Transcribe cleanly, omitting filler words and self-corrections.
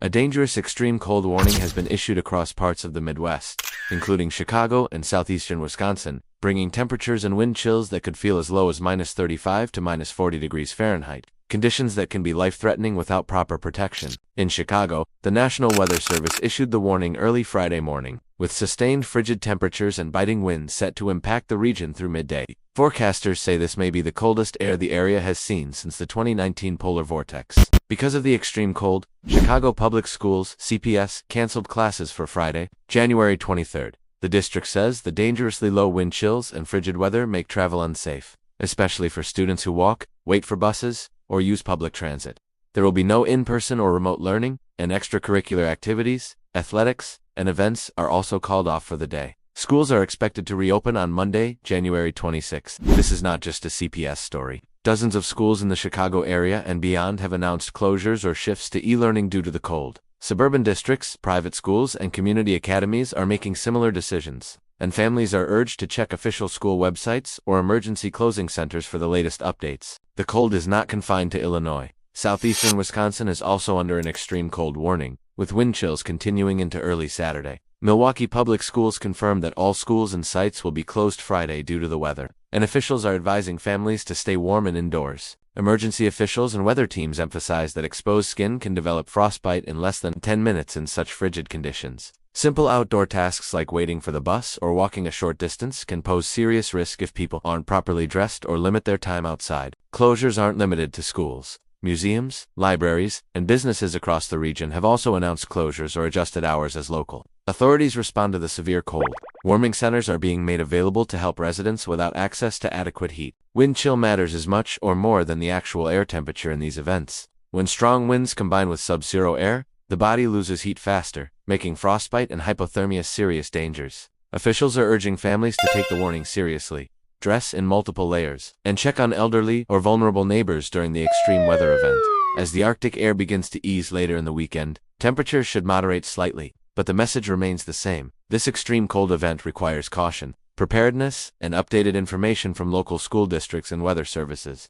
A dangerous extreme cold warning has been issued across parts of the Midwest, including Chicago and southeastern Wisconsin, bringing temperatures and wind chills that could feel as low as -35 to -40 degrees Fahrenheit, conditions that can be life-threatening without proper protection. In Chicago, the National Weather Service issued the warning early Friday morning, with sustained frigid temperatures and biting winds set to impact the region through midday. Forecasters say this may be the coldest air the area has seen since the 2019 polar vortex. Because of the extreme cold, Chicago Public Schools (CPS) canceled classes for Friday, January 23rd. The district says the dangerously low wind chills and frigid weather make travel unsafe, especially for students who walk, wait for buses, or use public transit. There will be no in-person or remote learning, and extracurricular activities, athletics, and events are also called off for the day. Schools are expected to reopen on Monday, January 26th. This is not just a CPS story. Dozens of schools in the Chicago area and beyond have announced closures or shifts to e-learning due to the cold. Suburban districts, private schools, and community academies are making similar decisions, and families are urged to check official school websites or emergency closing centers for the latest updates. The cold is not confined to Illinois. Southeastern Wisconsin is also under an extreme cold warning, with wind chills continuing into early Saturday. Milwaukee Public Schools confirmed that all schools and sites will be closed Friday due to the weather, and officials are advising families to stay warm and indoors. Emergency officials and weather teams emphasize that exposed skin can develop frostbite in less than 10 minutes in such frigid conditions. Simple outdoor tasks like waiting for the bus or walking a short distance can pose serious risk if people aren't properly dressed or limit their time outside. Closures aren't limited to schools. Museums, libraries, and businesses across the region have also announced closures or adjusted hours as local. Authorities respond to the severe cold. Warming centers are being made available to help residents without access to adequate heat. Wind chill matters as much or more than the actual air temperature in these events. When strong winds combine with sub-zero air, the body loses heat faster, making frostbite and hypothermia serious dangers. Officials are urging families to take the warning seriously, dress in multiple layers, and check on elderly or vulnerable neighbors during the extreme weather event. As the Arctic air begins to ease later in the weekend, temperatures should moderate slightly, but the message remains the same. This extreme cold event requires caution, preparedness, and updated information from local school districts and weather services.